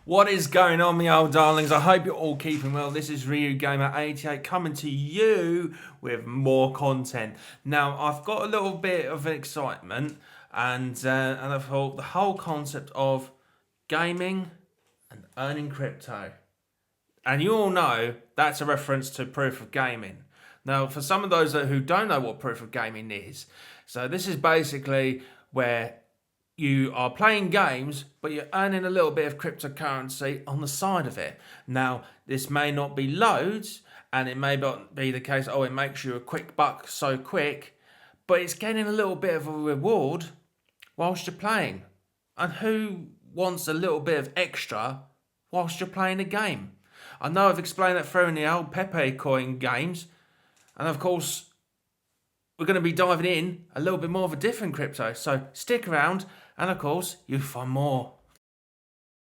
What is going on, me old darlings? I hope you're all keeping well. This is RyuGamer88 coming to you with more content. Now, I've got a little bit of excitement and I thought the whole concept of gaming and earning crypto. And you all know that's a reference to proof of gaming. Now, for some of those who don't know what proof of gaming is, so this is basically where you are playing games, but you're earning a little bit of cryptocurrency on the side of it. Now, this may not be loads, and it may not be the case, it makes you a quick buck so quick, but it's getting a little bit of a reward whilst you're playing. And who wants a little bit of extra whilst you're playing a game? I know I've explained that through in the old Pepe coin games, and of course, we're going to be diving in a little bit more of a different crypto, so stick around and of course you'll find more.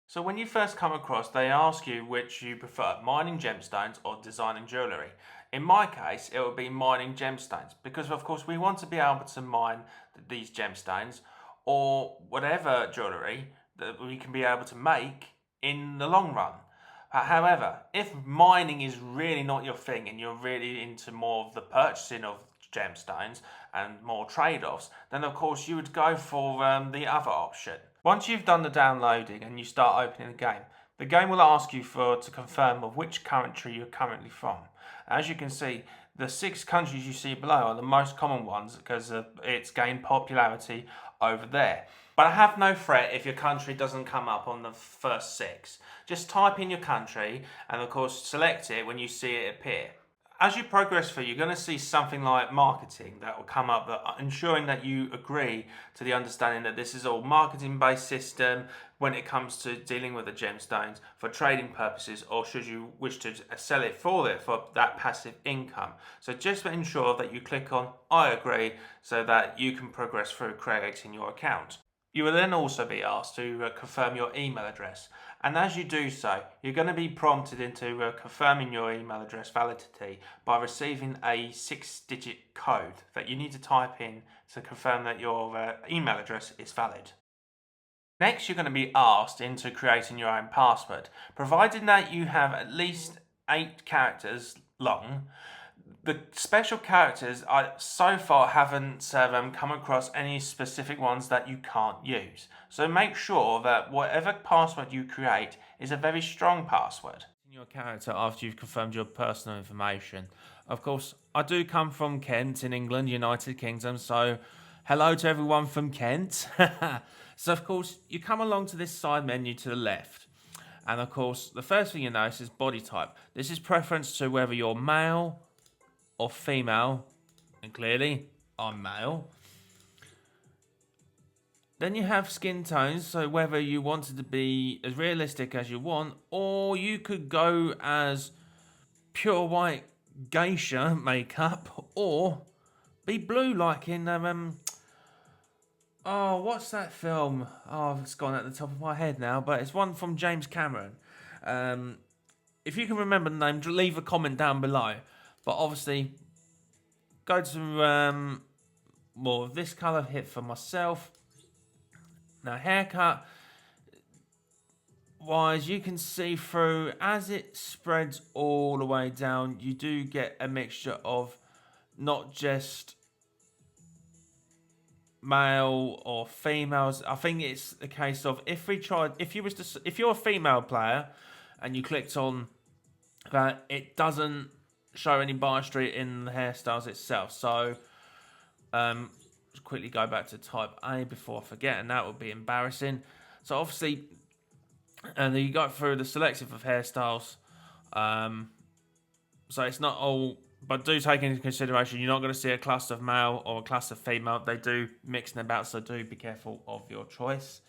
So when you first come across, they ask you which you prefer, mining gemstones or designing jewellery. In my case, it would be mining gemstones because of course we want to be able to mine these gemstones or whatever jewellery that we can be able to make in the long run. However, if mining is really not your thing and you're really into more of the purchasing of gemstones and more trade-offs, then of course you would go for the other option. Once you've done the downloading and you start opening the game will ask you to confirm of which country you're currently from. As you can see, the 6 countries you see below are the most common ones because it's gained popularity over there. But have no fret if your country doesn't come up on the first 6. Just type in your country and of course select it when you see it appear. As you progress through, you're going to see something like marketing that will come up, ensuring that you agree to the understanding that this is all marketing-based system when it comes to dealing with the gemstones for trading purposes, or should you wish to sell it for that passive income. So just ensure that you click on I agree so that you can progress through creating your account. You will then also be asked to confirm your email address. And as you do so, you're going to be prompted into confirming your email address validity by receiving a 6-digit code that you need to type in to confirm that your email address is valid. Next, you're going to be asked into creating your own password. Provided that you have at least 8 characters long, the special characters I so far haven't come across any specific ones that you can't use. So make sure that whatever password you create is a very strong password. Your character after you've confirmed your personal information. Of course, I do come from Kent in England, United Kingdom, so hello to everyone from Kent. So of course, you come along to this side menu to the left. And of course, the first thing you notice is body type. This is preference to whether you're male or female, and clearly I'm male. Then you have skin tones, so whether you wanted to be as realistic as you want, or you could go as pure white geisha makeup, or be blue like in what's that film? Oh, it's gone at the top of my head now, but it's one from James Cameron. If you can remember the name, leave a comment down below. But obviously, go to more of this colour hit for myself. Now, haircut wise, you can see through as it spreads all the way down. You do get a mixture of not just male or females. I think it's a case of if you're a female player and you clicked on that, it doesn't show any biastry in the hairstyles itself. So just quickly go back to type A before I forget, and that would be embarrassing. So obviously, and then you go through the selective of hairstyles. So it's not all, but do take into consideration you're not going to see a cluster of male or a cluster of female. They do mix them about, so do be careful of your choice.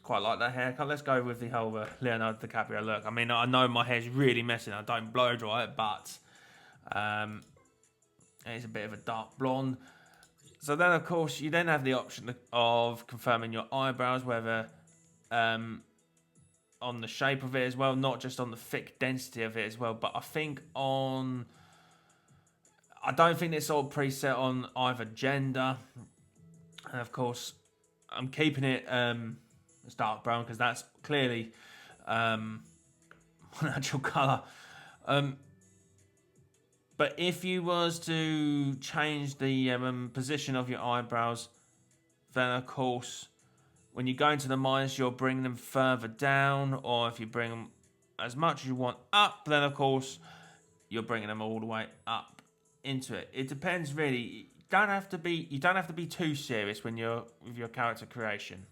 Quite like that haircut. Let's go with the whole Leonardo DiCaprio look. I mean, I know my hair's really messy. I don't blow dry it, but it's a bit of a dark blonde. So then, of course, you then have the option of confirming your eyebrows, whether on the shape of it as well, not just on the thick density of it as well, but I think on... I don't think it's all preset on either gender. And of course, I'm keeping it as dark brown because that's clearly my natural colour. But if you was to change the position of your eyebrows, then of course, when you go into the minus, you'll bring them further down, or if you bring them as much as you want up, then of course, you're bringing them all the way up into it. It depends really. You don't have to be too serious when you're with your character creation.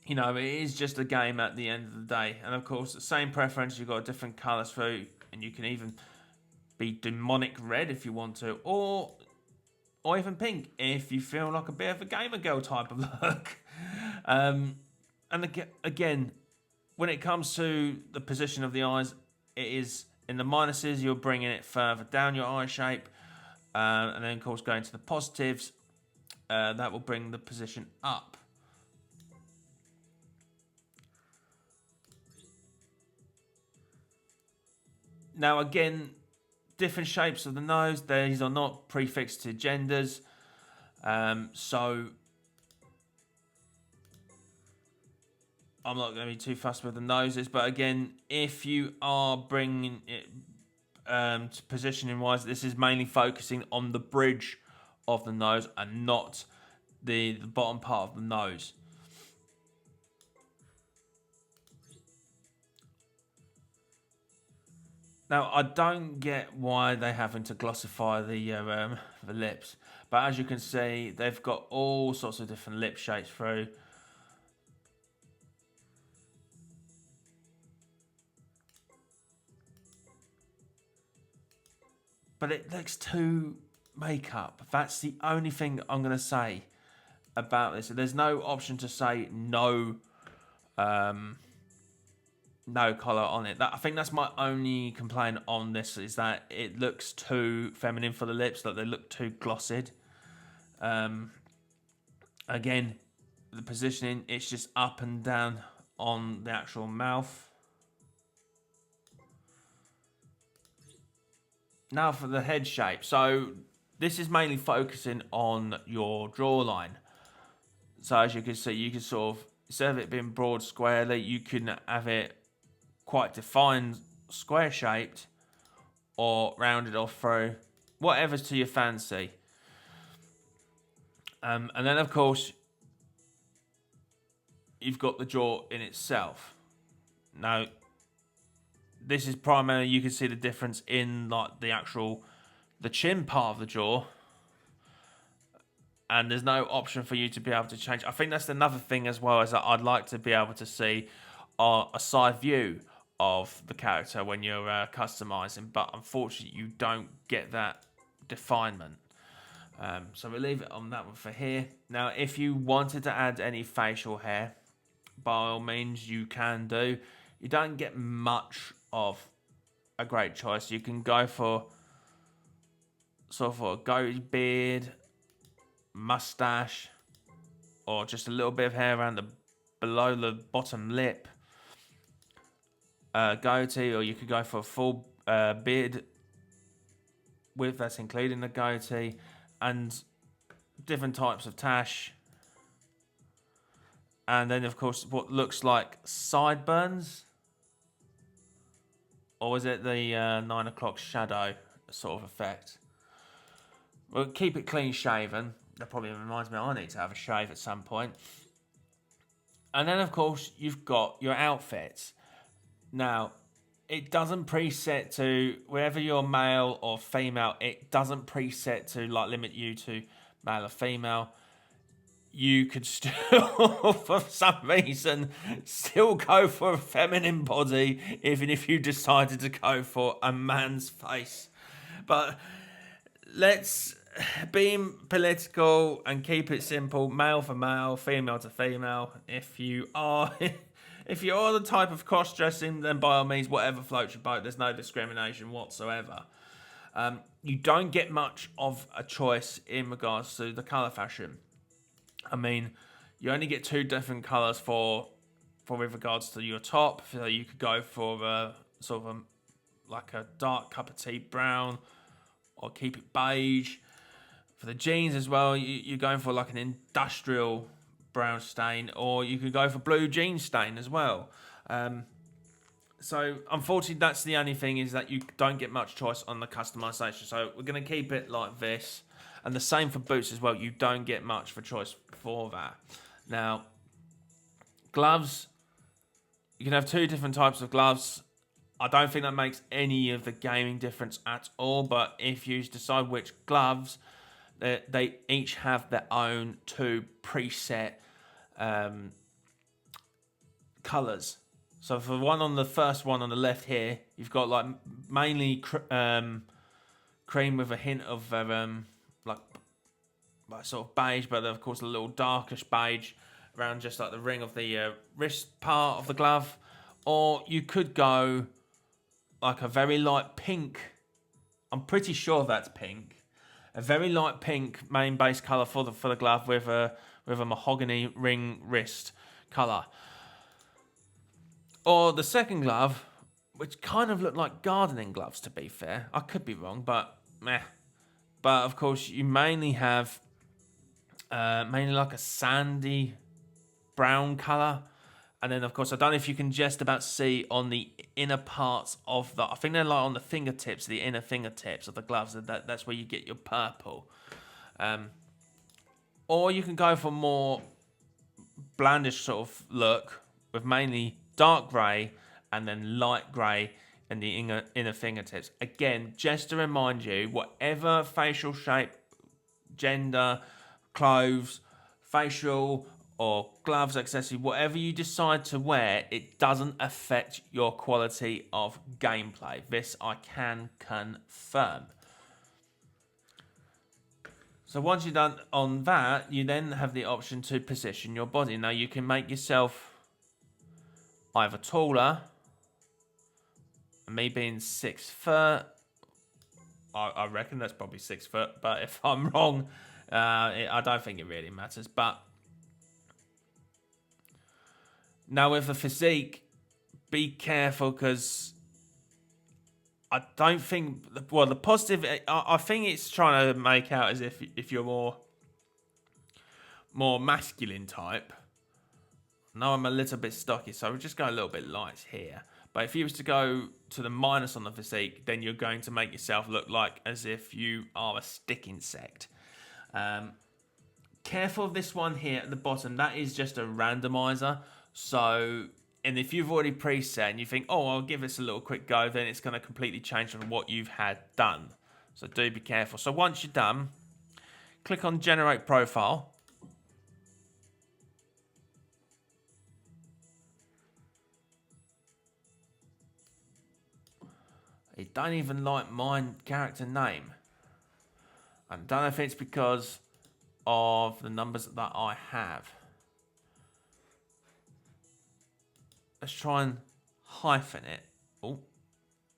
You know, it is just a game at the end of the day. And of course, the same preference, you've got different colours through, and you can even be demonic red if you want to, or even pink if you feel like a bit of a gamer girl type of look. And again, when it comes to the position of the eyes, it is in the minuses, you're bringing it further down your eye shape. And then, of course, going to the positives, that will bring the position up. Now, again, different shapes of the nose. These are not prefixed to genders. So I'm not going to be too fussed with the noses. But again, if you are bringing it to positioning wise, this is mainly focusing on the bridge of the nose and not the bottom part of the nose. Now, I don't get why they're having to glossify the lips, but as you can see, they've got all sorts of different lip shapes through. But it looks too makeup. That's the only thing I'm going to say about this. There's no option to say no. No colour on it. I think that's my only complaint on this, is that it looks too feminine for the lips, that they look too glossed. Again, the positioning, it's just up and down on the actual mouth. Now for the head shape. So this is mainly focusing on your jawline. So as you can see, you can sort of, instead of it being broad squarely, you can have it quite defined, square shaped, or rounded off through, whatever's to your fancy. And then of course you've got the jaw in itself. Now this is primarily, you can see the difference in like the chin part of the jaw, and there's no option for you to be able to change. I think that's another thing as well, is that I'd like to be able to see a side view of the character when you're customizing, but unfortunately you don't get that definement. So we'll leave it on that one for here. Now, if you wanted to add any facial hair, by all means you can do. You don't get much of a great choice. You can go for sort of a goatee beard, mustache, or just a little bit of hair around below the bottom lip. Goatee, or you could go for a full beard with that's including the goatee, and different types of tash, and then of course what looks like sideburns, or was it the 9 o'clock shadow sort of effect? Well, keep it clean shaven. That probably reminds me I need to have a shave at some point. And then of course you've got your outfits. Now, it doesn't preset to, whether you're male or female, it doesn't preset to like limit you to male or female. You could still, for some reason, still go for a feminine body, even if you decided to go for a man's face. But let's be political and keep it simple. Male for male, female to female. If you are the type of cross-dressing, then by all means, whatever floats your boat. There's no discrimination whatsoever. You don't get much of a choice in regards to the colour fashion. I mean, you only get 2 different colours for with regards to your top. So you could go for a sort of like a dark cup of tea brown, or keep it beige. For the jeans as well, you're going for like an industrial brown stain, or you could go for blue jean stain as well. So unfortunately, that's the only thing, is that you don't get much choice on the customization. So we're going to keep it like this. And the same for boots as well. You don't get much for choice for that. Now, gloves, you can have 2 different types of gloves. I don't think that makes any of the gaming difference at all. But if you decide which gloves, they each have their own 2 preset colours. So for the first one on the left here, you've got like mainly cream with a hint of like sort of beige, but of course a little darkish beige around just like the ring of the wrist part of the glove. Or you could go like a very light pink. I'm pretty sure that's pink. A very light pink main base colour for the glove with a mahogany ring wrist colour. Or the second glove, which kind of looked like gardening gloves, to be fair. I could be wrong, but meh. But of course, you mainly have mainly like a sandy brown colour. And then, of course, I don't know if you can just about see on the inner parts of I think they're like on the fingertips, the inner fingertips of the gloves. That's where you get your purple. Or you can go for more blandish sort of look with mainly dark grey and then light grey in the inner fingertips. Again, just to remind you, whatever facial shape, gender, clothes, facial or gloves, accessory, whatever you decide to wear, it doesn't affect your quality of gameplay. This I can confirm. So once you're done on that, you then have the option to position your body. Now you can make yourself either taller, me being 6 foot, I reckon that's probably 6 foot, but if I'm wrong, I don't think it really matters. But now with the physique, be careful, because I don't think, well, the positive, I think it's trying to make out as if you're more masculine type. Now I'm a little bit stocky, so I'll just go a little bit light here. But if you was to go to the minus on the physique, then you're going to make yourself look like as if you are a stick insect. Careful of this one here at the bottom. That is just a randomizer. So, and if you've already preset and you think, oh, I'll give this a little quick go, then it's going to completely change from what you've had done. So do be careful. So once you're done, click on Generate Profile. It don't even like my character name. I don't know if it's because of the numbers that I have. Let's try and hyphen it. Oh,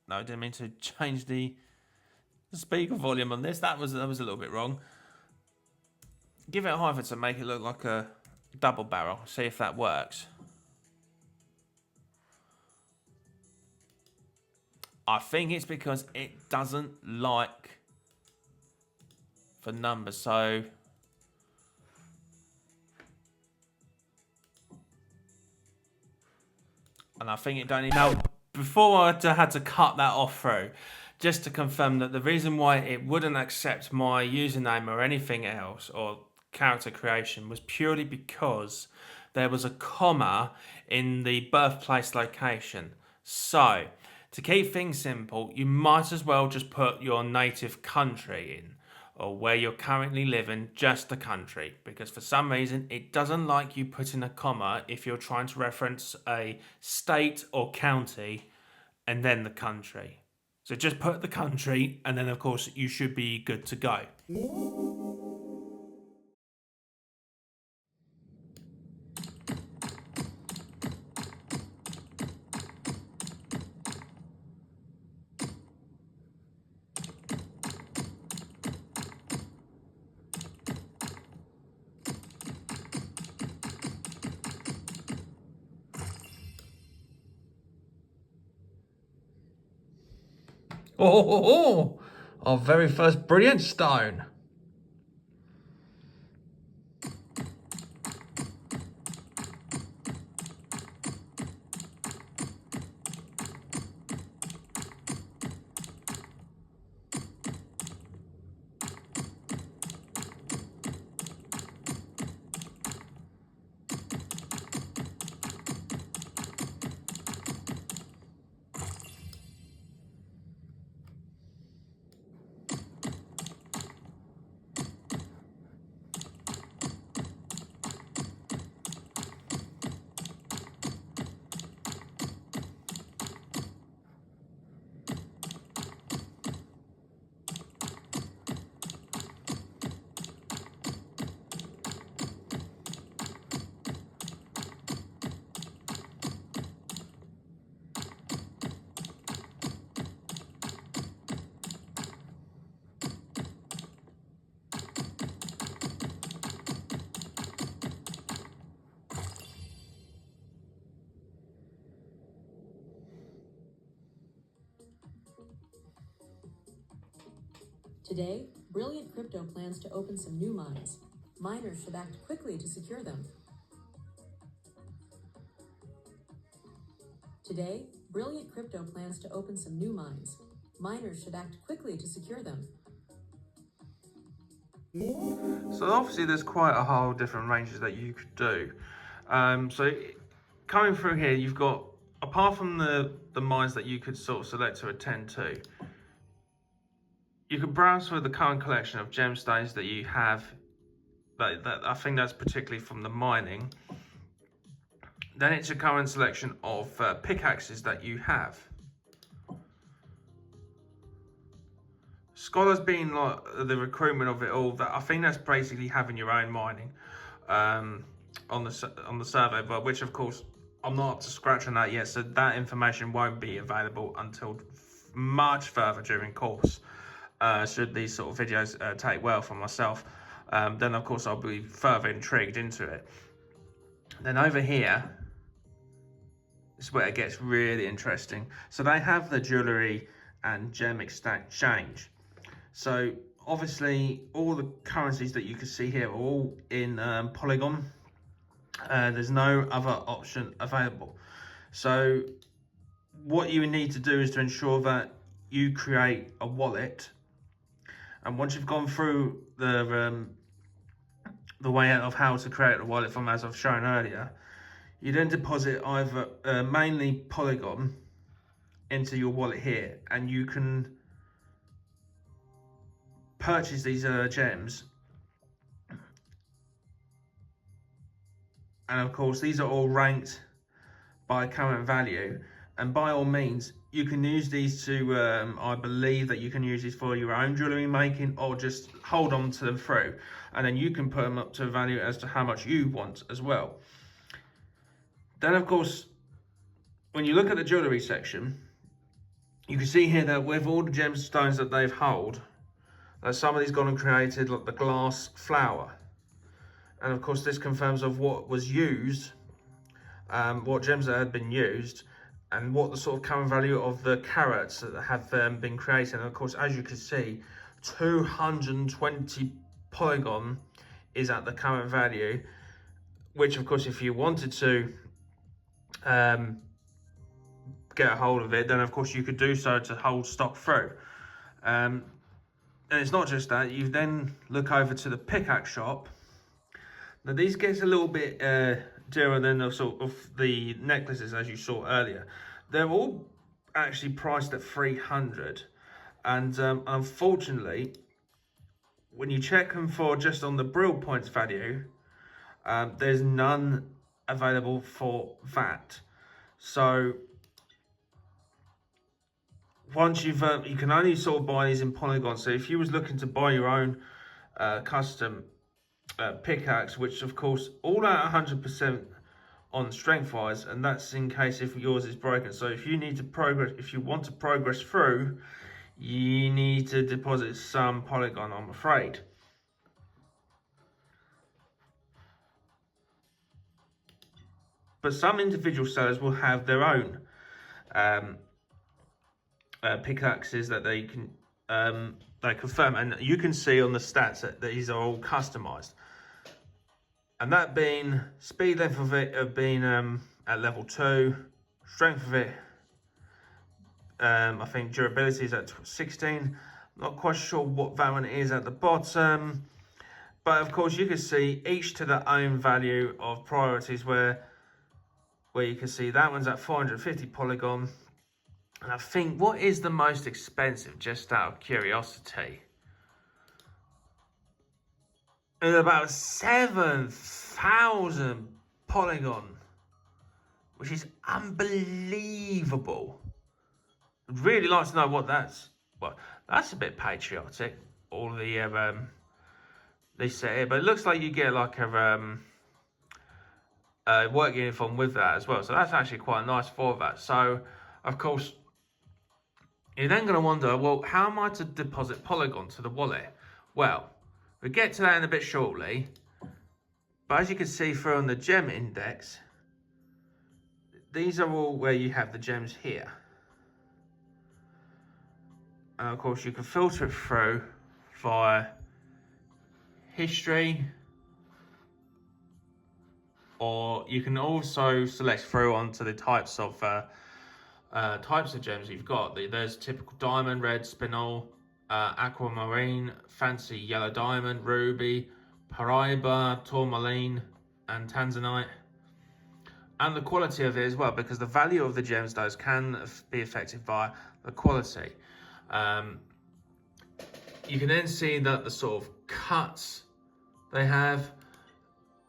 no, I didn't mean to change the speaker volume on this. That was a little bit wrong. Give it a hyphen to make it look like a double barrel. See if that works. I think it's because it doesn't like the numbers. So and I think it don't even... Now, before I had to cut that off through, just to confirm that the reason why it wouldn't accept my username or anything else, or character creation, was purely because there was a comma in the birthplace location. So, to keep things simple, you might as well just put your native country in, or where you're currently living, just the country, because for some reason it doesn't like you putting a comma if you're trying to reference a state or county and then the country. So just put the country, and then of course you should be good to go. Oh, our very first brilliant stone. Today, Brilliant Crypto plans to open some new mines. Miners should act quickly to secure them. Today, Brilliant Crypto plans to open some new mines. Miners should act quickly to secure them. So obviously there's quite a whole different ranges that you could do. So coming through here, you've got, apart from the mines that you could sort of select to attend to, you could browse through the current collection of gemstones that you have. That I think that's particularly from the mining. Then it's a current selection of pickaxes that you have. Scholars being like the recruitment of it all, that I think that's basically having your own mining on the survey, but which of course I'm not up to scratch on that yet, so that information won't be available until much further during course. Should these sort of videos take well for myself, then of course I'll be further intrigued into it. Then over here is where it gets really interesting. So they have the jewellery and gem exchange. So obviously all the currencies that you can see here are all in Polygon. There's no other option available. So what you need to do is to ensure that you create a wallet, and once you've gone through the way out of how to create a wallet from as I've shown earlier, you then deposit either mainly Polygon into your wallet here, and you can purchase these gems. And of course these are all ranked by current value, and by all means you can use these to I believe that you can use these for your own jewellery making, or just hold on to them through, and then you can put them up to a value as to how much you want as well. Then of course when you look at the jewellery section, you can see here that with all the gemstones that they've held, that somebody's gone and created like the glass flower, and of course this confirms of what was used, what gems that had been used, and what the sort of current value of the carats that have been created. And of course, as you can see, 220 Polygon is at the current value, which of course if you wanted to get a hold of it, then of course you could do so to hold stock through. And it's not just that, you then look over to the pickaxe shop. Now these gets a little bit dearer than the sort of the necklaces as you saw earlier. They're all actually priced at 300, and unfortunately when you check them for just on the Brill points value, there's none available for that. So once you've you can only sort of buy these in Polygon. So if you was looking to buy your own custom pickaxe, which of course all at 100% on strength wise, and that's in case if yours is broken. So if you need to progress, if you want to progress through, you need to deposit some Polygon, I'm afraid. But some individual sellers will have their own pickaxes that they can they confirm, and you can see on the stats that these are all customized. And that being speed length of it have been at level 2, strength of it I think durability is at 16. Not quite sure what that one is at the bottom, but of course you can see each to their own value of priorities, where you can see that one's at 450 Polygon. And I think, what is the most expensive, just out of curiosity? It's about 7,000 Polygon, which is unbelievable. I'd really like to know what that's. Well, that's a bit patriotic, all the this set here, but it looks like you get like a work uniform with that as well. So that's actually quite nice for that. So of course you're then going to wonder, well, how am I to deposit Polygon to the wallet? Well, we'll get to that in a bit shortly. But as you can see through on the gem index, these are all where you have the gems here. And of course you can filter it through via history, or you can also select through onto the types of gems you've got. There's typical diamond, red, spinel, aquamarine, fancy yellow diamond, ruby, paraiba, tourmaline, and tanzanite. And the quality of it as well, because the value of the gemstones can be affected by the quality. You can then see that the sort of cuts they have,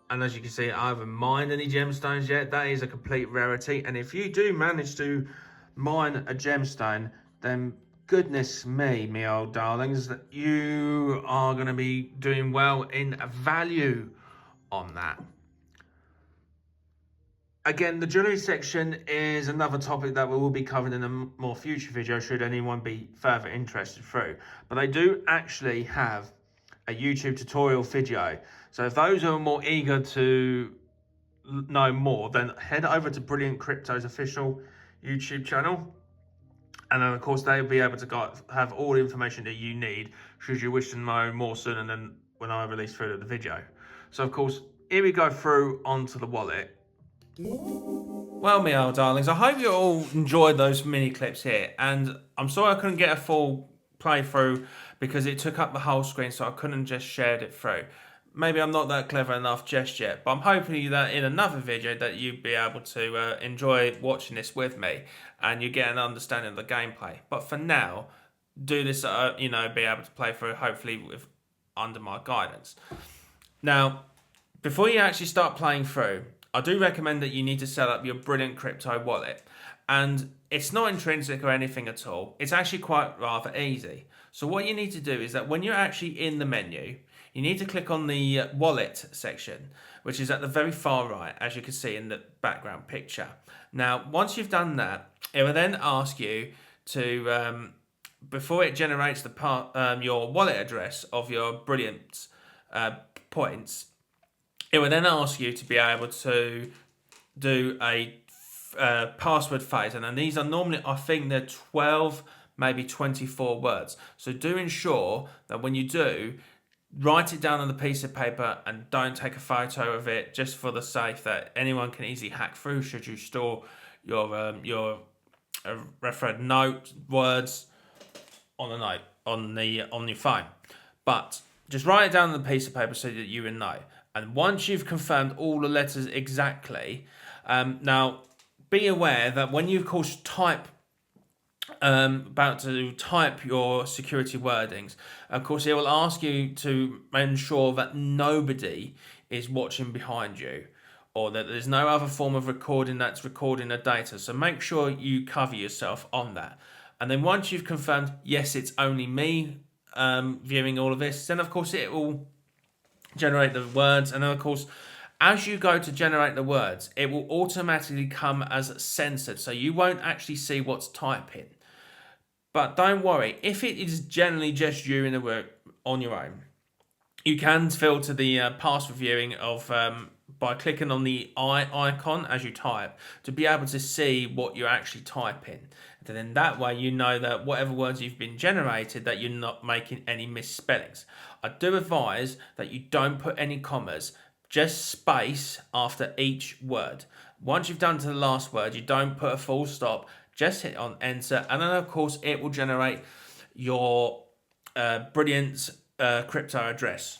and as you can see, I haven't mined any gemstones yet. That is a complete rarity, and if you do manage to mine a gemstone, then goodness me, me old darlings, that you are going to be doing well in value on that. Again, the jewellery section is another topic that we will be covered in a more future video should anyone be further interested through. But they do actually have a YouTube tutorial video. So if those are more eager to know more, then head over to Brilliant Crypto's official YouTube channel. And then, of course, they'll be able to have all the information that you need should you wish to know more sooner than when I release through the video. So, of course, here we go through onto the wallet. Well, me old darlings, I hope you all enjoyed those mini clips here, and I'm sorry I couldn't get a full playthrough because it took up the whole screen, so I couldn't just share it through. Maybe I'm not that clever enough just yet, but I'm hoping that in another video that you'll be able to enjoy watching this with me and you get an understanding of the gameplay. But for now, do this, be able to play through hopefully under my guidance. Now, before you actually start playing through, I do recommend that you need to set up your Brilliant Crypto wallet. And it's not intrinsic or anything at all. It's actually quite rather easy. So what you need to do is that when you're actually in the menu, you need to click on the wallet section, which is at the very far right, as you can see in the background picture. Now, once you've done that, it will then ask you to, before it generates your wallet address of your Brilliant points, it will then ask you to be able to do a password phase. And then these are normally, I think they're 12, maybe 24 words. So do ensure that when you do, write it down on a piece of paper and don't take a photo of it, just for the sake that anyone can easily hack through should you store your referred note words on a note on your phone. But just write it down on a piece of paper so that you will know. And once you've confirmed all the letters exactly, now be aware that when you, of course, about to type your security wordings, of course, it will ask you to ensure that nobody is watching behind you, or that there's no other form of recording that's recording the data. So make sure you cover yourself on that. And then once you've confirmed, yes, it's only me viewing all of this, then of course it will generate the words. And then of course, as you go to generate the words, it will automatically come as censored, so you won't actually see what's typing. But don't worry, if it is generally just you in the work on your own, you can filter the password viewing of by clicking on the eye icon as you type to be able to see what you're actually typing. And then that way you know that whatever words you've been generated, that you're not making any misspellings. I do advise that you don't put any commas, just space after each word. Once you've done to the last word, you don't put a full stop, just hit on enter, and then of course it will generate your Brilliant crypto address.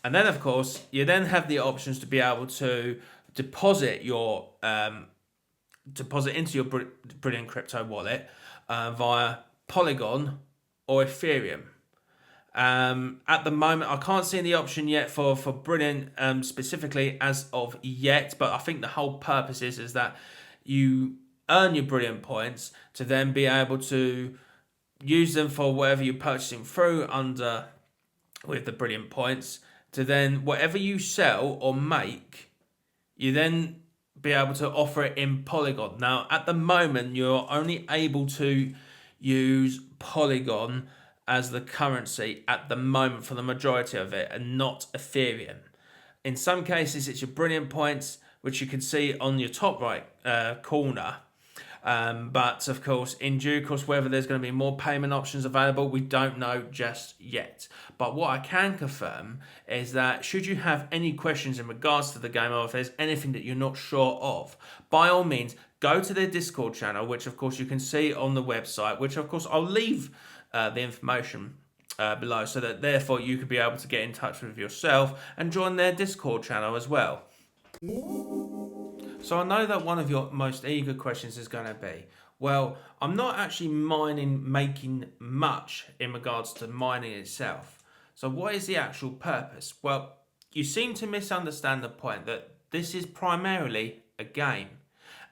And then of course you then have the options to be able to deposit into your Brilliant crypto wallet via Polygon or Ethereum. At the moment, I can't see the option yet for Brilliant specifically as of yet, but I think the whole purpose is that you earn your Brilliant points to then be able to use them for whatever you're purchasing through with the Brilliant points, to then whatever you sell or make, you then be able to offer it in Polygon. Now, at the moment, you're only able to use Polygon as the currency at the moment for the majority of it, and not Ethereum. In some cases, it's your Brilliant points, which you can see on your top right corner. But of course, in due course, whether there's going to be more payment options available, we don't know just yet. But what I can confirm is that should you have any questions in regards to the game, or if there's anything that you're not sure of, by all means, go to their Discord channel, which of course you can see on the website, which of course I'll leave the information below, so that therefore you could be able to get in touch with yourself and join their Discord channel as well. So I know that one of your most eager questions is going to be, well, I'm not actually making much in regards to mining itself. So what is the actual purpose? Well, you seem to misunderstand the point that this is primarily a game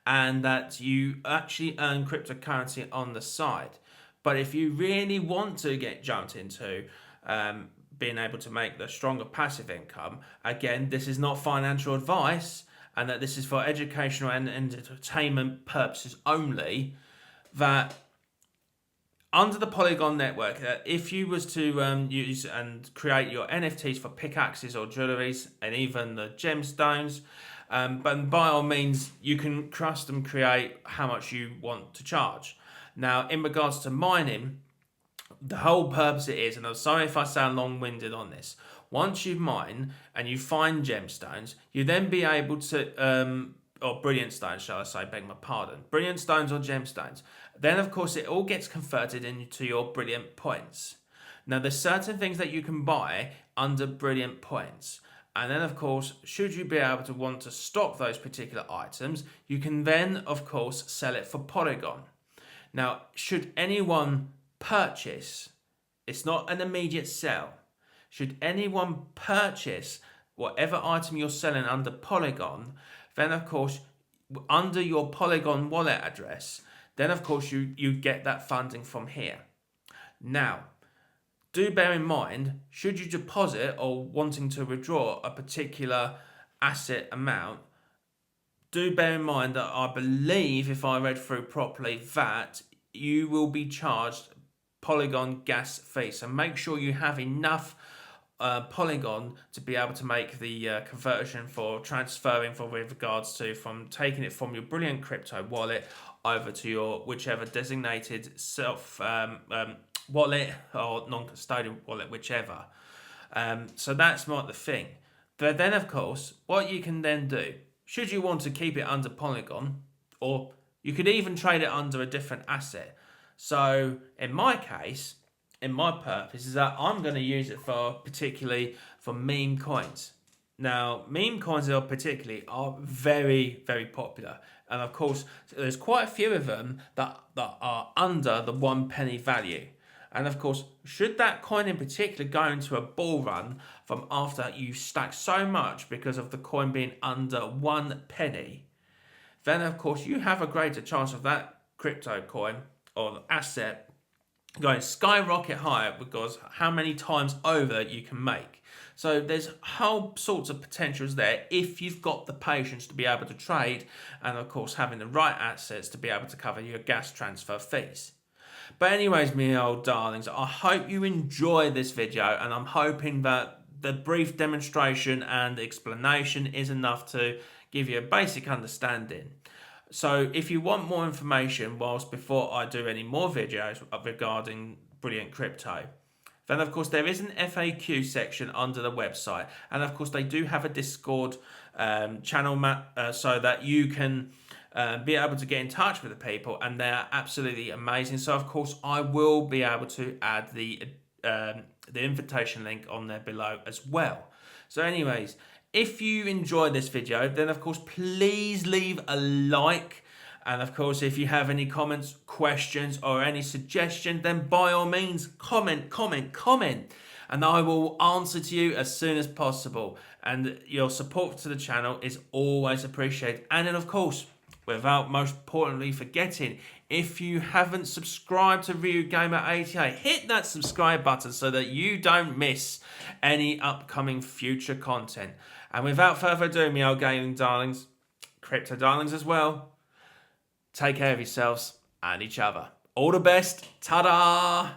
and that you actually earn cryptocurrency on the side. But if you really want to get jumped into being able to make the stronger passive income, again, this is not financial advice, and that this is for educational and entertainment purposes only, that under the Polygon network, that if you was to use and create your NFTs for pickaxes or jewelleries and even the gemstones, but by all means, you can custom create how much you want to charge. Now, in regards to mining, the whole purpose it is, and I'm sorry if I sound long-winded on this, once you mine and you find gemstones, you then be able to, or brilliant stones, shall I say, beg my pardon, brilliant stones or gemstones, then of course it all gets converted into your brilliant points. Now there's certain things that you can buy under brilliant points. And then of course, should you be able to want to stock those particular items, you can then of course sell it for Polygon. Now, should anyone purchase, it's not an immediate sell. Should anyone purchase whatever item you're selling under Polygon, then of course, under your Polygon wallet address, then of course you get that funding from here. Now, do bear in mind, should you deposit or wanting to withdraw a particular asset amount, do bear in mind that I believe, if I read through properly, that you will be charged Polygon gas fee. So make sure you have enough Polygon to be able to make the conversion for transferring with regards to from taking it from your brilliant crypto wallet over to your whichever designated self wallet or non-custodial wallet, whichever. So that's not the thing. But then of course, what you can then do, should you want to keep it under Polygon, or you could even trade it under a different asset. So in my case, in my purpose, is that I'm going to use it for particularly for meme coins. Now, meme coins are very, very popular. And of course, there's quite a few of them that are under the 1 penny value. And of course, should that coin in particular go into a bull run from after you stack so much because of the coin being under 1 penny, then of course you have a greater chance of that crypto coin or asset going skyrocket higher because how many times over you can make. So there's whole sorts of potentials there if you've got the patience to be able to trade, and of course having the right assets to be able to cover your gas transfer fees. But anyways, me old darlings, I hope you enjoy this video, and I'm hoping that the brief demonstration and explanation is enough to give you a basic understanding. So if you want more information before I do any more videos regarding Brilliant Crypto, then of course there is an FAQ section under the website, and of course they do have a Discord channel so that you can be able to get in touch with the people, and they're absolutely amazing. So of course I will be able to add the invitation link on there below as well. So anyways, if you enjoyed this video, then of course please leave a like, and of course if you have any comments, questions or any suggestion, then by all means comment, and I will answer to you as soon as possible. And your support to the channel is always appreciated. And then of course, without most importantly forgetting, if you haven't subscribed to RyuGamer88, hit that subscribe button so that you don't miss any upcoming future content. And without further ado, me old gaming darlings, crypto darlings as well, take care of yourselves and each other. All the best. Ta-da!